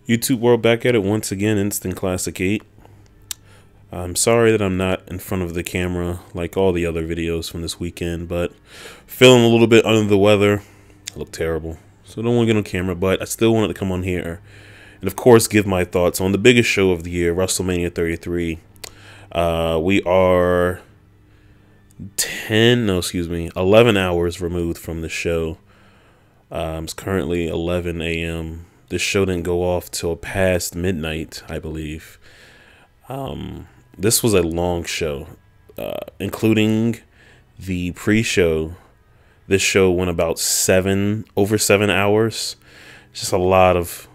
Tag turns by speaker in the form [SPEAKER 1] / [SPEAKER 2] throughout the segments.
[SPEAKER 1] YouTube world, back at it once again. Instant Classic 8. I'm sorry that I'm not in front of the camera like all the other videos from this weekend, but feeling a little bit under the weather. I look terrible, so don't want to get on camera, but I still wanted to come on here and of course give my thoughts on the biggest show of the year, WrestleMania 33. We are 11 hours removed from the show. It's currently 11 a.m. This show didn't go off till past midnight, I believe. This was a long show, including the pre-show. This show went about over 7 hours. Just a lot of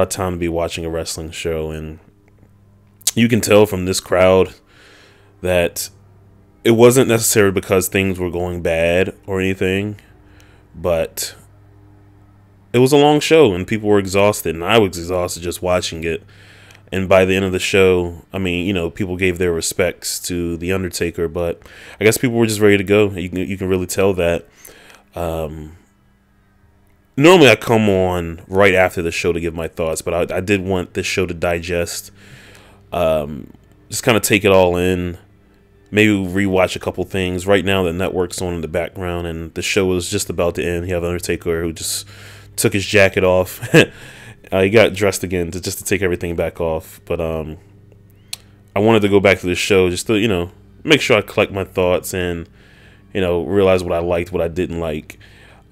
[SPEAKER 1] time to be watching a wrestling show, and you can tell from this crowd that it wasn't necessarily because things were going bad or anything, but it was a long show and people were exhausted, and I was exhausted just watching it. And by the end of the show, I mean, people gave their respects to The Undertaker, but I guess people were just ready to go. You can really tell that. Normally I come on right after the show to give my thoughts, but I did want this show to digest, just kind of take it all in, maybe rewatch a couple things. Right now the network's on in the background, and the show is just about to end. You have Undertaker who just took his jacket off. He got dressed again just to take everything back off. But I wanted to go back to the show just to, make sure I collect my thoughts and, realize what I liked, what I didn't like.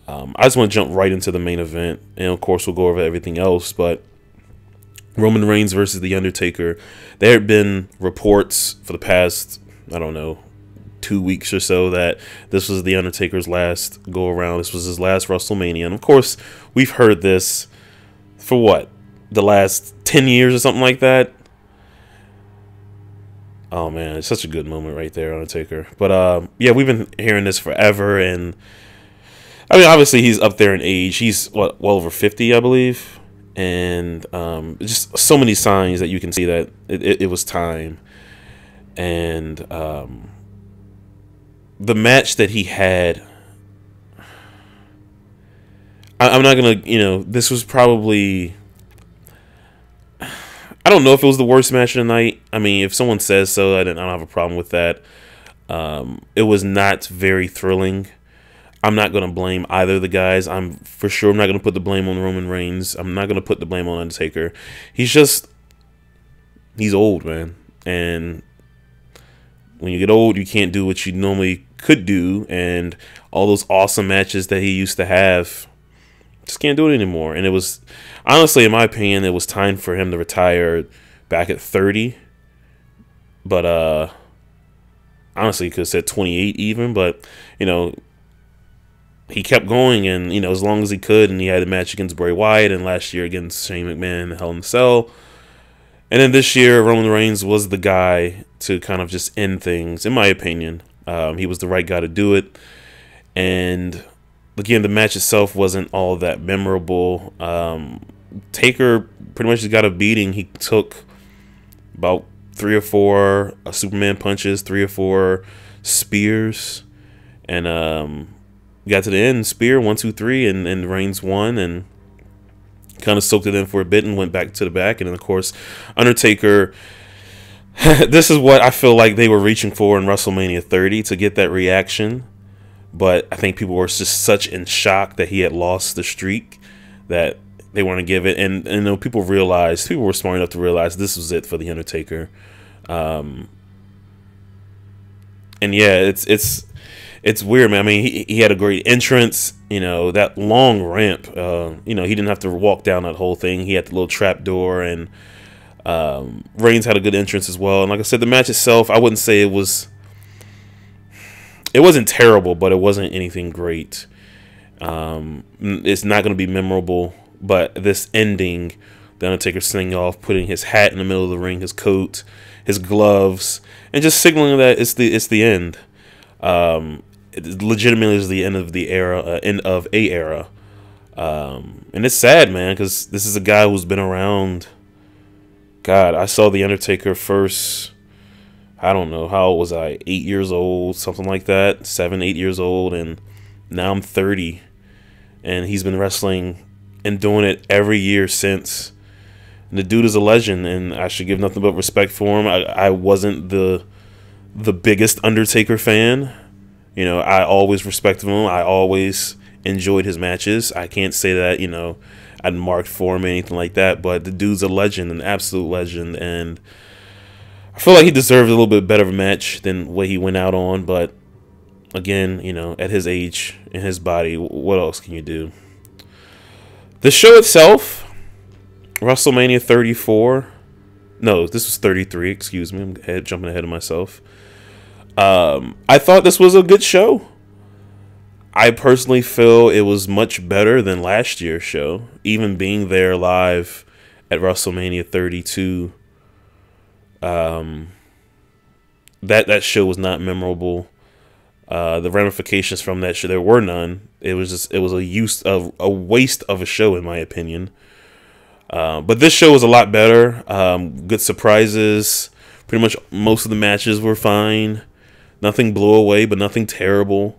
[SPEAKER 1] I just want to jump right into the main event, and of course we'll go over everything else. But Roman Reigns versus The Undertaker. There had been reports for the past, I don't know, 2 weeks or so that this was The Undertaker's last go around. This was his last WrestleMania. And of course, we've heard this for what? The last 10 years or something like that? Oh man, it's such a good moment right there, Undertaker. But yeah, we've been hearing this forever, and I mean, obviously he's up there in age. He's well over 50, I believe. And just so many signs that you can see that it was time. And the match that he had, I'm not gonna, this was probably, I don't know if it was the worst match of the night. I mean, if someone says so, I don't have a problem with that. It was not very thrilling. I'm not gonna blame either of the guys. I'm not gonna put the blame on Roman Reigns. I'm not gonna put the blame on Undertaker. He's old, man, and when you get old, you can't do what you normally could do, and all those awesome matches that he used to have, just can't do it anymore. And it was, honestly, in my opinion, it was time for him to retire back at 30. But honestly, he could have said 28 even. But he kept going, and as long as he could, and he had a match against Bray Wyatt, and last year against Shane McMahon in Hell in a Cell. And then this year, Roman Reigns was the guy to kind of just end things, in my opinion. He was the right guy to do it. And again, the match itself wasn't all that memorable. Taker pretty much just got a beating. He took about 3 or 4 Superman punches, 3 or 4 spears, and got to the end, spear 1, 2, 3, and Reigns won, and kind of soaked it in for a bit and went back to the back. And then of course, Undertaker. This is what I feel like they were reaching for in WrestleMania 30 to get that reaction. But I think people were just such in shock that he had lost the streak that they want to give it. And people were smart enough to realize this was it for The Undertaker. And yeah, it's weird, man. I mean, he had a great entrance, that long ramp. He didn't have to walk down that whole thing. He had the little trap door, and Reigns had a good entrance as well. And like I said, the match itself, I wouldn't say it wasn't terrible, but it wasn't anything great. It's not going to be memorable, but this ending, the Undertaker singing off, putting his hat in the middle of the ring, his coat, his gloves, and just signaling that it's the end. It legitimately is the end of the era, end of a era. And it's sad, man, because this is a guy who's been around. God, I saw The Undertaker first, I don't know, how old was I? 8 years old, something like that. 7, 8 years old, and now I'm 30. And he's been wrestling and doing it every year since. And the dude is a legend, and I should give nothing but respect for him. I wasn't the biggest Undertaker fan. You know, I always respected him. I always enjoyed his matches. I can't say that, you know, I'd marked for him or anything like that, but the dude's a legend, an absolute legend, and I feel like he deserved a little bit better of a match than what he went out on, but again, you know, at his age, in his body, what else can you do? The show itself, WrestleMania 34, no, this was 33, excuse me, I'm jumping ahead of myself. I thought this was a good show. I personally feel it was much better than last year's show. Even being there live at WrestleMania 32, that show was not memorable. The ramifications from that show, there were none. It was a waste of a show, in my opinion. But this show was a lot better. Good surprises. Pretty much most of the matches were fine. Nothing blew away, but nothing terrible.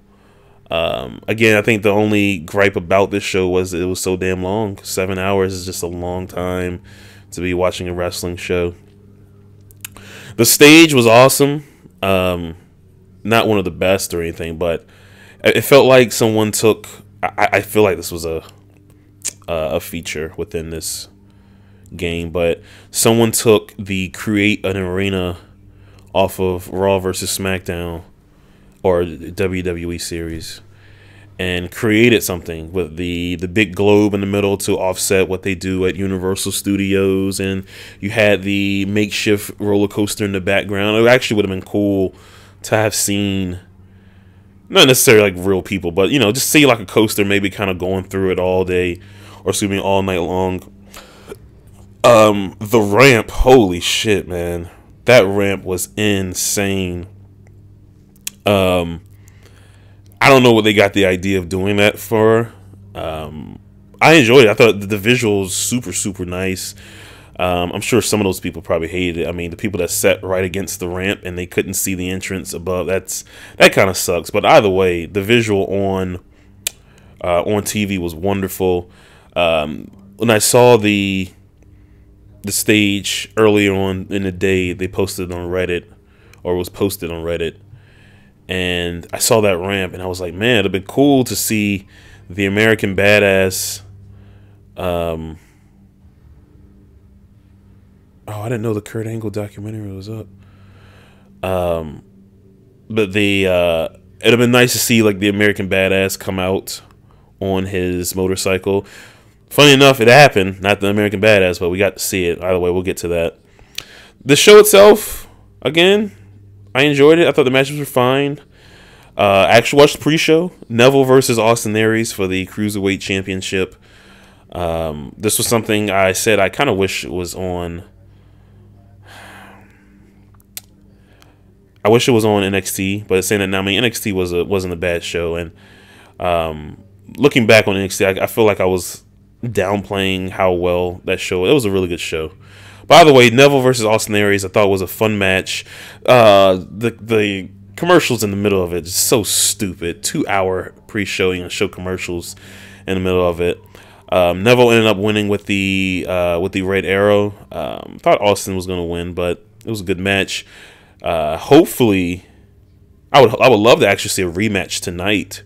[SPEAKER 1] Again, I think the only gripe about this show was it was so damn long. 7 hours is just a long time to be watching a wrestling show. The stage was awesome. Not one of the best or anything, but it felt like someone took... I feel like this was a feature within this game, but someone took the Create an Arena off of Raw vs. SmackDown or WWE series and created something with the big globe in the middle to offset what they do at Universal Studios, and you had the makeshift roller coaster in the background. It actually would have been cool to have seen, not necessarily like real people, but you know, just see like a coaster maybe kind of going through it all day, or excuse me, all night long. The ramp, holy shit, man. That ramp was insane. I don't know what they got the idea of doing that for. I enjoyed it. I thought the visuals super nice. I'm sure some of those people probably hated it. I mean, the people that sat right against the ramp and they couldn't see the entrance above, that kind of sucks. But either way, the visual on TV was wonderful. When I saw the stage earlier on in the day, they posted on Reddit, or was posted on Reddit, and I saw that ramp and I was like, man, it'd been cool to see the American Badass. Oh, I didn't know the Kurt Angle documentary was up. But it'd have been nice to see like the American Badass come out on his motorcycle. Funny enough, it happened. Not the American Badass, but we got to see it. Either way, we'll get to that. The show itself, again, I enjoyed it. I thought the matches were fine. I actually watched the pre-show. Neville versus Austin Aries for the Cruiserweight Championship. This was something I said I kind of wish it was on. I wish it was on NXT, but it's saying that now. I mean, NXT wasn't a bad show, and looking back on NXT, I feel like I was downplaying how well that show. It was a really good show. By the way, Neville versus Austin Aries, I thought was a fun match. The commercials in the middle of it is so stupid. 2-hour pre-show, you know, show commercials in the middle of it. Neville ended up winning with the Red Arrow. Thought Austin was going to win, but it was a good match. Hopefully, I would love to actually see a rematch tonight.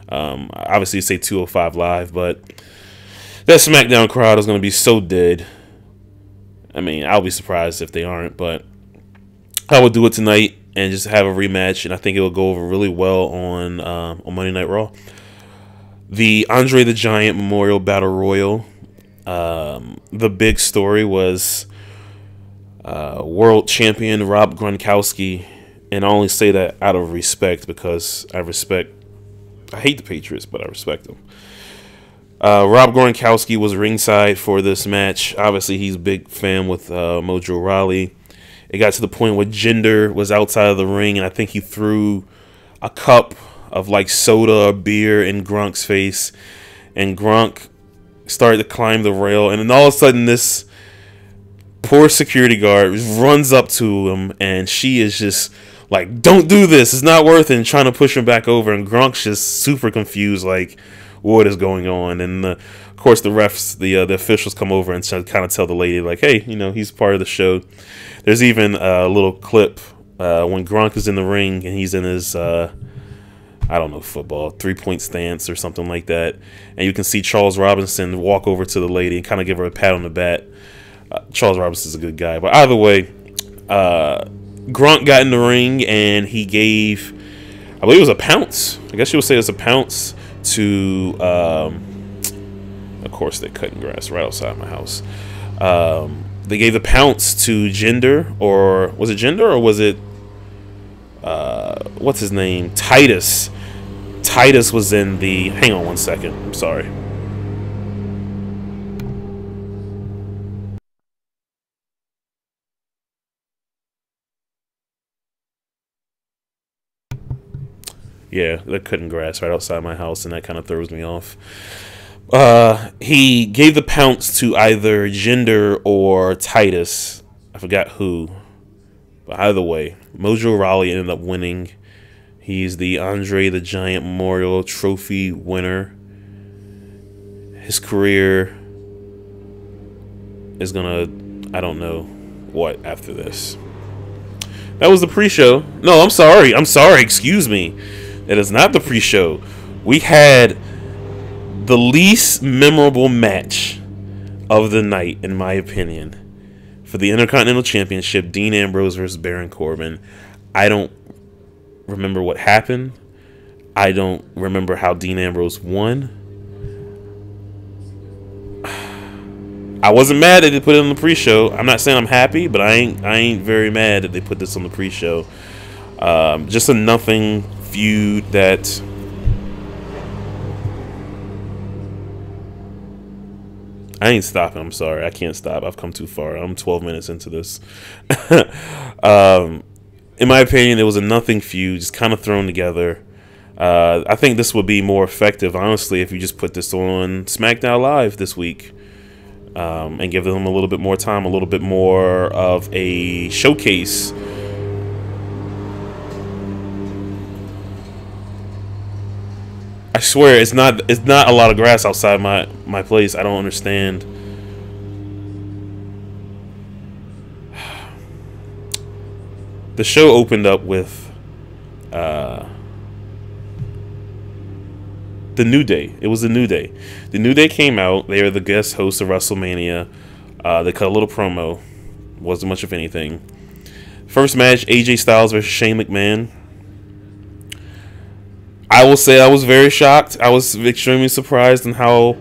[SPEAKER 1] Obviously, say 205 Live, but that SmackDown crowd is going to be so dead. I mean, I'll be surprised if they aren't, but I would do it tonight and just have a rematch, and I think it will go over really well on Monday Night Raw. The Andre the Giant Memorial Battle Royal. The big story was world champion Rob Gronkowski, and I only say that out of respect because I hate the Patriots, but I respect them. Rob Gronkowski was ringside for this match. Obviously, he's a big fan with Mojo Rawley. It got to the point where Jinder was outside of the ring, and I think he threw a cup of like soda or beer in Gronk's face, and Gronk started to climb the rail, and then all of a sudden this poor security guard runs up to him, and she is just like, don't do this, it's not worth it, and trying to push him back over, and Gronk's just super confused, like, what is going on. And of course, the refs, the officials come over and kind of tell the lady, like, hey, he's part of the show. There's even a little clip when Gronk is in the ring and he's in his I don't know, football 3-point stance or something like that, and you can see Charles Robinson walk over to the lady and kind of give her a pat on the back. Charles Robinson's a good guy, but either way, Gronk got in the ring and he gave, I believe it was a pounce. I guess you would say it's a pounce to. Of course, they're cutting grass right outside my house. They gave the pounce to Jinder, or was it Jinder, or was it what's his name? Titus. Titus was in the. Hang on one second. I'm sorry. Yeah, they're cutting grass right outside my house, and that kind of throws me off. He gave the pounce to either Jinder or Titus. I forgot who. But either way, Mojo Rawley ended up winning. He's the Andre the Giant Memorial Trophy winner. His career is gonna, I don't know what after this. That was the pre-show. No, I'm sorry. Excuse me. It is not the pre-show. We had the least memorable match of the night, in my opinion, for the Intercontinental Championship, Dean Ambrose versus Baron Corbin. I don't remember what happened. I don't remember how Dean Ambrose won. I wasn't mad that they put it on the pre-show. I'm not saying I'm happy, but I ain't very mad that they put this on the pre-show. Just a nothing feud that I ain't stopping. I'm sorry. I can't stop. I've come too far. I'm 12 minutes into this. In my opinion, it was a nothing feud, just kind of thrown together. I think this would be more effective, honestly, if you just put this on SmackDown Live this week and give them a little bit more time, a little bit more of a showcase. I swear, it's not a lot of grass outside my place. I don't understand. The show opened up with the New Day. It was the New Day. The New Day came out. They are the guest hosts of WrestleMania. They cut a little promo. Wasn't much of anything. First match, AJ Styles versus Shane McMahon. I will say I was very shocked. I was extremely surprised in how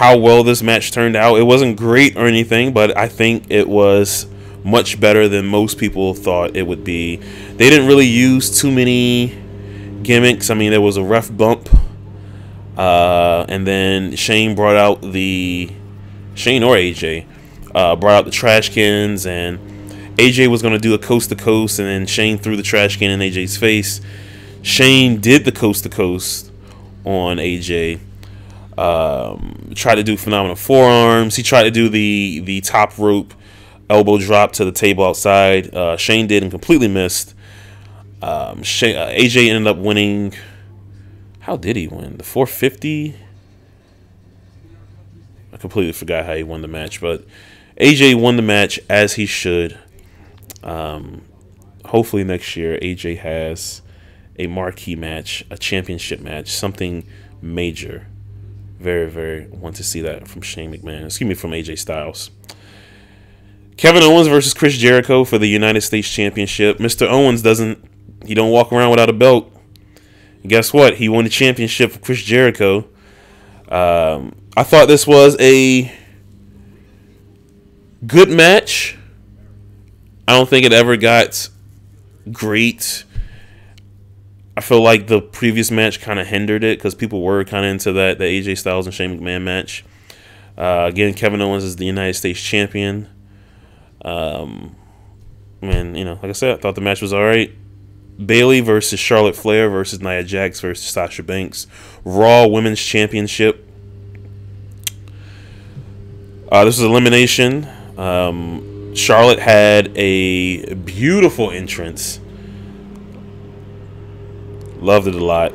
[SPEAKER 1] well this match turned out. It wasn't great or anything, but I think it was much better than most people thought it would be. They didn't really use too many gimmicks. I mean, there was a ref bump, and then Shane or AJ brought out the trash cans, and AJ was going to do a coast to coast, and then Shane threw the trash can in AJ's face. Shane did the coast to coast on AJ. Tried to do phenomenal forearms. He tried to do the top rope elbow drop to the table outside. Shane did and completely missed. AJ ended up winning. How did he win? The 450? I completely forgot how he won the match, but AJ won the match as he should. Hopefully next year AJ has a marquee match, a championship match, something major. Very, very want to see that from Shane McMahon. Excuse me, from AJ Styles. Kevin Owens versus Chris Jericho for the United States Championship. Mr. Owens don't walk around without a belt. And guess what? He won the championship for Chris Jericho. I thought this was a good match. I don't think it ever got great. I feel like the previous match kind of hindered it because people were kind of into the AJ Styles and Shane McMahon match. Again, Kevin Owens is the United States champion. And like I said, I thought the match was all right. Bayley versus Charlotte Flair versus Nia Jax versus Sasha Banks. Raw Women's Championship. This was elimination. Charlotte had a beautiful entrance. Loved it a lot.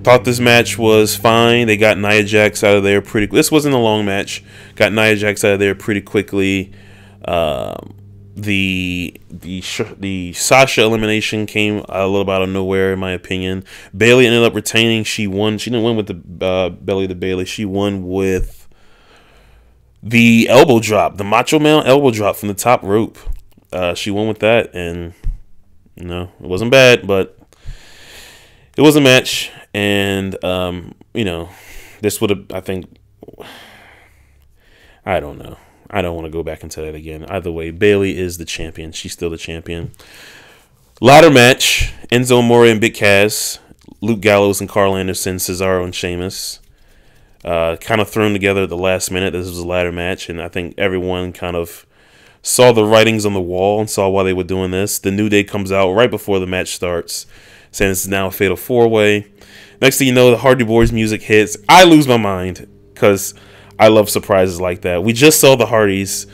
[SPEAKER 1] Thought this match was fine. They got Nia Jax out of there pretty. This wasn't a long match. Got Nia Jax out of there pretty quickly. The Sasha elimination came a little bit out of nowhere, in my opinion. Bayley ended up retaining. She won. She didn't win with the belly to Bayley. She won with the elbow drop, the Macho Man elbow drop from the top rope. She won with that, and it wasn't bad, but it was a match. And this would have, I think, I don't know. I don't want to go back into that again. Either way, Bayley is the champion. She's still the champion. Ladder match: Enzo Amore and Big Cass, Luke Gallows and Carl Anderson, Cesaro and Sheamus. Kind of thrown together at the last minute. This was a ladder match, and I think everyone kind of saw the writings on the wall and saw why they were doing this. The New Day comes out right before the match starts, saying this is now a fatal 4-way. Next thing you know, the Hardy Boys music hits. I lose my mind because I love surprises like that. We just saw the Hardys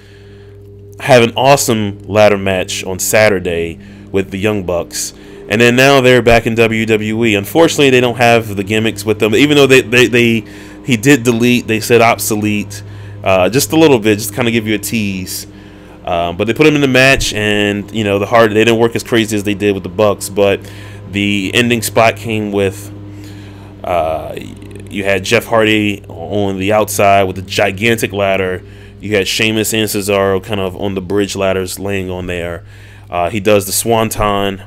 [SPEAKER 1] have an awesome ladder match on Saturday with the Young Bucks, and then now they're back in WWE. Unfortunately, they don't have the gimmicks with them, even though he did delete. They said obsolete, just a little bit, just to kind of give you a tease. But they put him in the match, and they didn't work as crazy as they did with the Bucks. But the ending spot came with you had Jeff Hardy on the outside with a gigantic ladder. You had Sheamus and Cesaro kind of on the bridge ladders laying on there. He does the swanton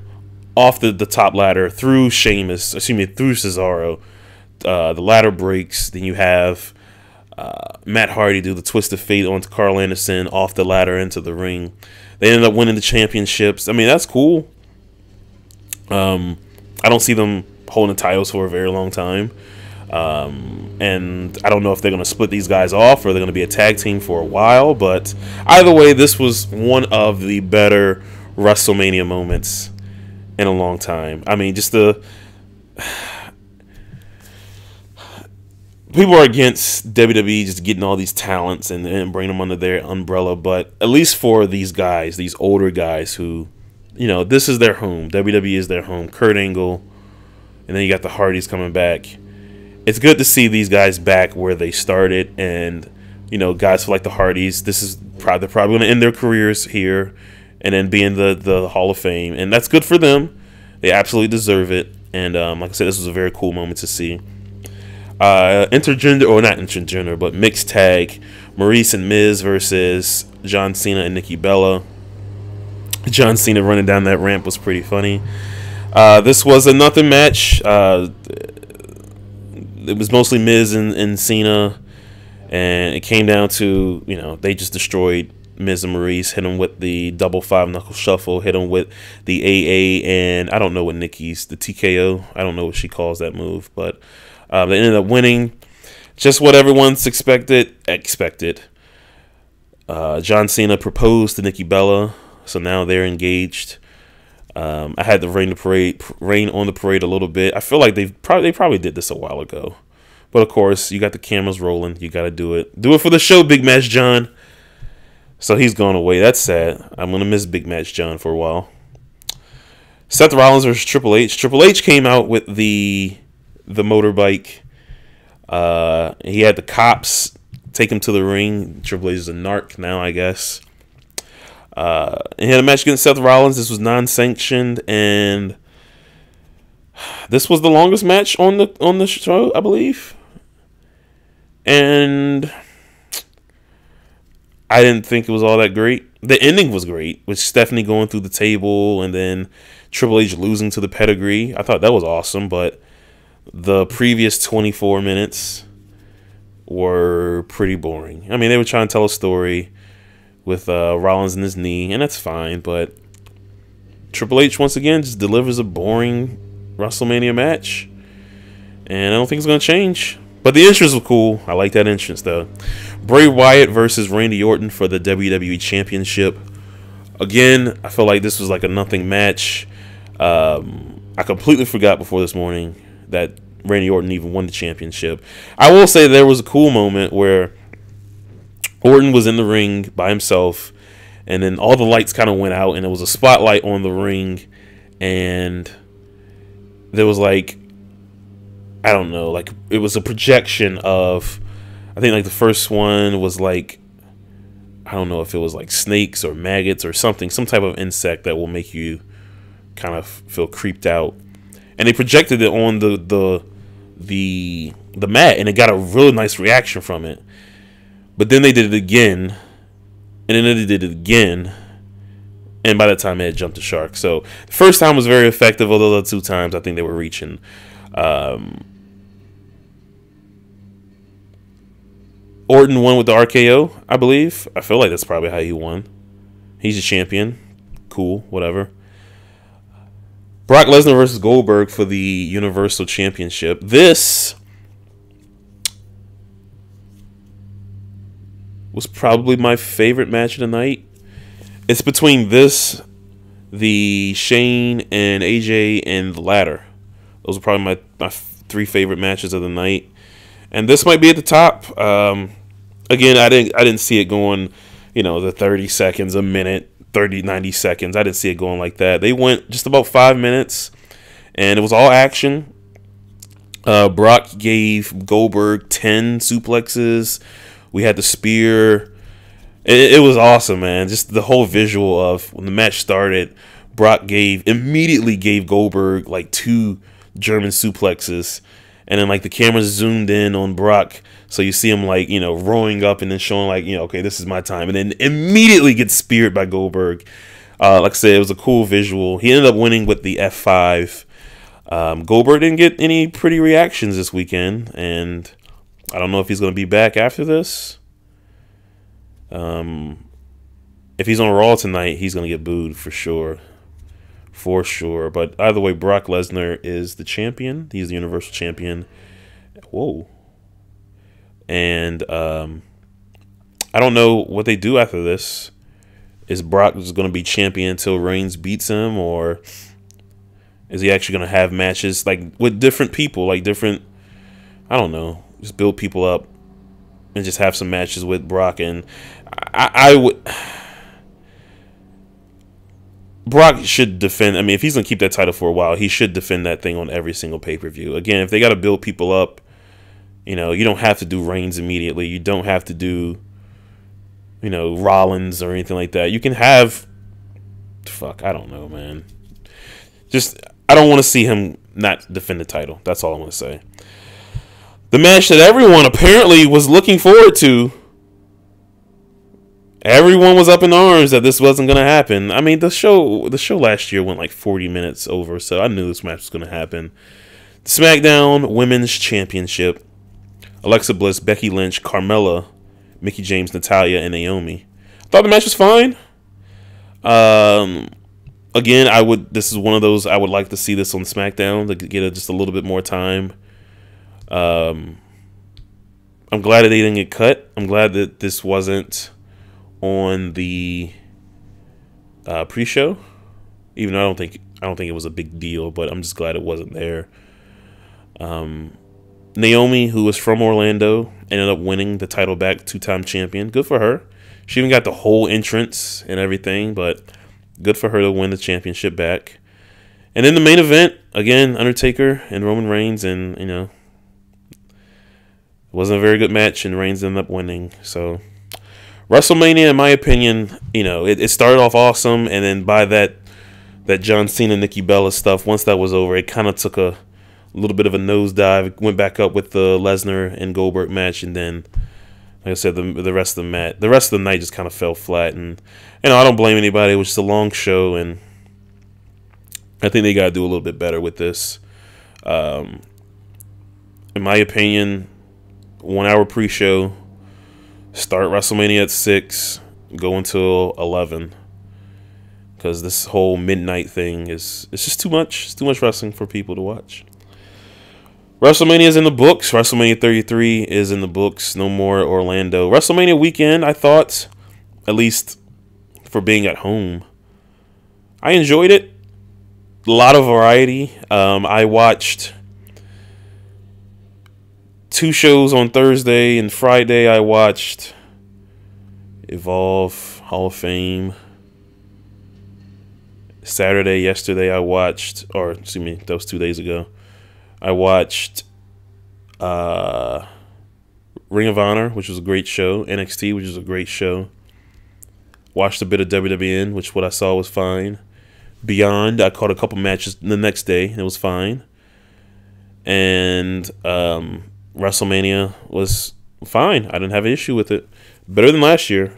[SPEAKER 1] off the top ladder through through Cesaro. The ladder breaks. Then you have Matt Hardy do the twist of fate onto Carl Anderson off the ladder into the ring. They ended up winning the championships. I mean, that's cool. I don't see them holding the titles for a very long time. And I don't know if they're going to split these guys off or they're going to be a tag team for a while. But either way, this was one of the better WrestleMania moments in a long time. I mean, just the... People are against WWE just getting all these talents and bringing them under their umbrella. But at least for these guys, these older guys who, this is their home. WWE is their home. Kurt Angle. And then you got the Hardys coming back. It's good to see these guys back where they started. And, guys like the Hardys, they're probably going to end their careers here and then be in the Hall of Fame. And that's good for them. They absolutely deserve it. And like I said, this was a very cool moment to see. Intergender, or not intergender, but mixed tag, Maurice and Miz versus John Cena and Nikki Bella. John Cena running down that ramp was pretty funny. This was a nothing match. It was mostly Miz and Cena, and it came down to, they just destroyed Miz and Maurice, hit him with the double 5-knuckle shuffle, hit him with the AA, and I don't know what Nikki's, the TKO, I don't know what she calls that move, but they ended up winning. Just what everyone's expected. John Cena proposed to Nikki Bella, so now they're engaged. I had to rain on the parade a little bit. I feel like they probably did this a while ago, but of course you got the cameras rolling. You got to do it. Do it for the show, Big Match John. So he's gone away. That's sad. I'm gonna miss Big Match John for a while. Seth Rollins versus Triple H. Triple H came out with the motorbike. He had the cops take him to the ring. Triple H is a narc now, I guess. He had a match against Seth Rollins. This was non-sanctioned, and this was the longest match on the show, I believe. And I didn't think it was all that great. The ending was great, with Stephanie going through the table and then Triple H losing to the pedigree. I thought that was awesome, but the previous 24 minutes were pretty boring. I mean, they were trying to tell a story with Rollins and his knee, and that's fine, but Triple H, once again, just delivers a boring WrestleMania match, and I don't think it's going to change. But the entrance was cool. I like that entrance, though. Bray Wyatt versus Randy Orton for the WWE Championship. Again, I feel like this was like a nothing match. I completely forgot before this morning that Randy Orton even won the championship. I will say there was a cool moment where Orton was in the ring by himself, and then all the lights kind of went out, and there was a spotlight on the ring, and there was like I don't know, like it was a projection of, I think like the first one was like, I don't know if it was like snakes or maggots or something, some type of insect that will make you kind of feel creeped out. And they projected it on the mat, and it got a really nice reaction from it. But then they did it again, and then they did it again, and by that time it had jumped the shark. So the first time was very effective, although the two times I think they were reaching. Orton won with the RKO, I believe. I feel like that's probably how he won. He's a champion. Cool, whatever. Brock Lesnar versus Goldberg for the Universal Championship. This was probably my favorite match of the night. It's between this, the Shane and AJ, and the ladder. Those are probably my three favorite matches of the night. And this might be at the top. Again, I didn't see it going, the 30 seconds, a minute, 30, 90 seconds. I didn't see it going like that. They went just about 5 minutes, and it was all action. Brock gave Goldberg 10 suplexes. We had the spear. It was awesome, man. Just the whole visual of when the match started, Brock immediately gave Goldberg like 2 German suplexes. And then like the camera zoomed in on Brock, so you see him like, rolling up and then showing like, okay, this is my time. And then immediately gets speared by Goldberg. Like I said, it was a cool visual. He ended up winning with the F5. Goldberg didn't get any pretty reactions this weekend, and I don't know if he's going to be back after this. If he's on Raw tonight, he's going to get booed for sure. For sure. But either way, Brock Lesnar is the champion. He's the Universal Champion. Whoa. And I don't know what they do after this. Is Brock just going to be champion until Reigns beats him? Or is he actually going to have matches like with different people? Like different, I don't know. Just build people up and just have some matches with Brock. And I would... Brock should defend. I mean, if he's going to keep that title for a while, he should defend that thing on every single pay-per-view. Again, if they got to build people up, you don't have to do Reigns immediately. You don't have to do, Rollins or anything like that. You can have, I don't know, man. Just, I don't want to see him not defend the title. That's all I want to say. The match that everyone apparently was looking forward to. Everyone was up in arms that this wasn't going to happen. I mean, the show last year went like 40 minutes over, so I knew this match was going to happen. SmackDown Women's Championship. Alexa Bliss, Becky Lynch, Carmella, Mickie James, Natalya, and Naomi. I thought the match was fine. Again, this is one of those I would like to see this on SmackDown to get just a little bit more time. I'm glad that they didn't get cut. I'm glad that this wasn't on the pre-show, even though I don't think it was a big deal, but I'm just glad it wasn't there. Naomi, who was from Orlando, ended up winning the title back, 2-time champion. Good for her. She even got the whole entrance and everything, but good for her to win the championship back. And then the main event, again, Undertaker and Roman Reigns, and it wasn't a very good match, and Reigns ended up winning. So WrestleMania, in my opinion, it started off awesome, and then by that John Cena, Nikki Bella stuff, once that was over, it kind of took a little bit of a nosedive. It went back up with the Lesnar and Goldberg match, and then, like I said, the rest of the night just kind of fell flat. And I don't blame anybody. It was just a long show, and I think they got to do a little bit better with this. In my opinion, 1 hour pre-show. Start WrestleMania at 6, go until 11, because this whole midnight thing it's just too much. It's too much wrestling for people to watch. WrestleMania is in the books. WrestleMania 33 is in the books. No more Orlando. WrestleMania weekend, I thought, at least for being at home, I enjoyed it. A lot of variety. I watched 2 shows on Thursday, and Friday I watched Evolve, Hall of Fame. Yesterday I watched, that was 2 days ago, I watched uh, Ring of Honor, which was a great show. NXT, which was a great show. Watched a bit of WWN, which what I saw was fine. Beyond, I caught a couple matches the next day, and it was fine. And WrestleMania was fine. I didn't have an issue with it. Better than last year.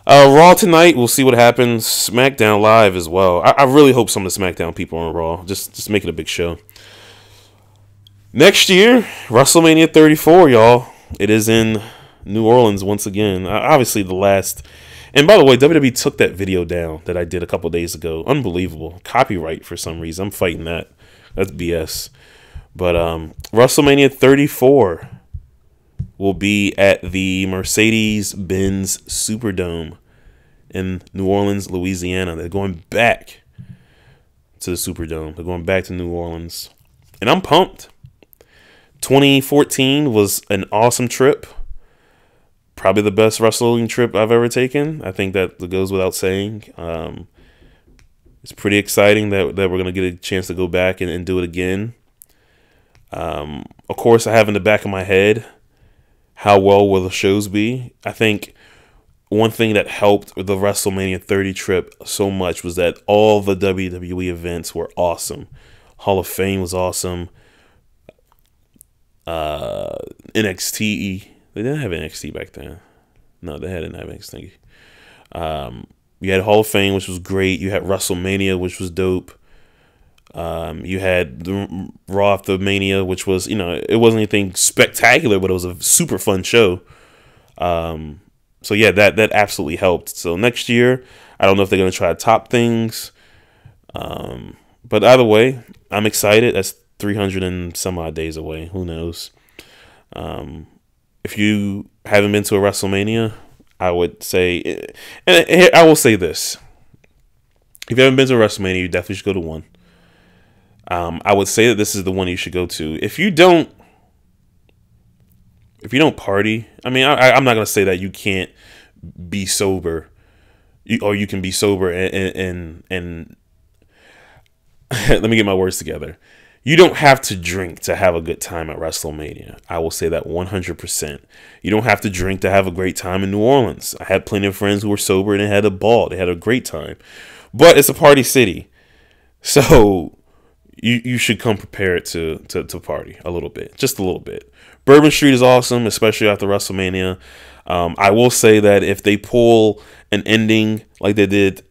[SPEAKER 1] Raw tonight, we'll see what happens. SmackDown live as well. I really hope some of the SmackDown people are on Raw. Just make it a big show. Next year, WrestleMania 34, y'all. It is in New Orleans once again. Obviously, the last. And by the way, WWE took that video down that I did a couple days ago. Unbelievable. Copyright for some reason. I'm fighting that. That's BS. But WrestleMania 34 will be at the Mercedes-Benz Superdome in New Orleans, Louisiana. They're going back to the Superdome. They're going back to New Orleans. And I'm pumped. 2014 was an awesome trip. Probably the best wrestling trip I've ever taken. I think that goes without saying. It's pretty exciting that we're going to get a chance to go back and do it again. Of course, I have in the back of my head, how well will the shows be? I think one thing that helped with the WrestleMania 30 trip so much was that all the WWE events were awesome. Hall of Fame was awesome. NXT, they didn't have NXT back then. No, they didn't have NXT. You had Hall of Fame, which was great. You had WrestleMania, which was dope. You had the Raw after Mania, which was, it wasn't anything spectacular, but it was a super fun show. So yeah, that absolutely helped. So next year, I don't know if they're going to try to top things. But either way, I'm excited. That's 300 and some odd days away. Who knows? If you haven't been to a WrestleMania, I would say, and I will say this. If you haven't been to a WrestleMania, you definitely should go to one. I would say that this is the one you should go to. If you don't party, I mean, I'm not gonna say that you can't be sober, or you can be sober and let me get my words together. You don't have to drink to have a good time at WrestleMania. I will say that 100%. You don't have to drink to have a great time in New Orleans. I had plenty of friends who were sober and they had a ball. They had a great time. But it's a party city. So you should come prepared to party a little bit. Just a little bit. Bourbon Street is awesome, especially after WrestleMania. I will say that if they pull an ending like they did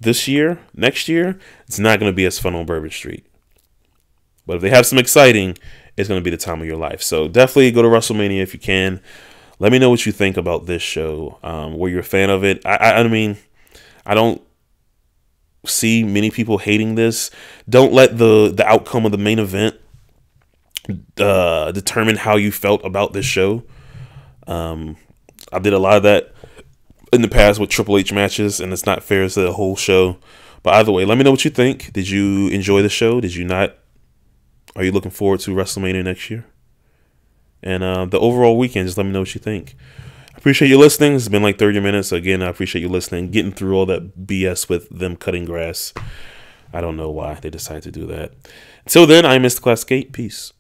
[SPEAKER 1] this year, next year, it's not going to be as fun on Bourbon Street. But if they have some exciting, it's going to be the time of your life. So definitely go to WrestleMania if you can. Let me know what you think about this show. Were you a fan of it? I mean, I don't see many people hating this. Don't let the outcome of the main event determine how you felt about this show. I did a lot of that in the past with Triple H matches, and it's not fair to the whole show. But either way, let me know what you think. Did you enjoy the show? Did you not? Are you looking forward to WrestleMania next year? And the overall weekend, just let me know what you think. I appreciate you listening. It's been like 30 minutes. Again, I appreciate you listening, getting through all that BS with them cutting grass. I don't know why they decided to do that. Until then, I'm Mr. Classic 8. Peace.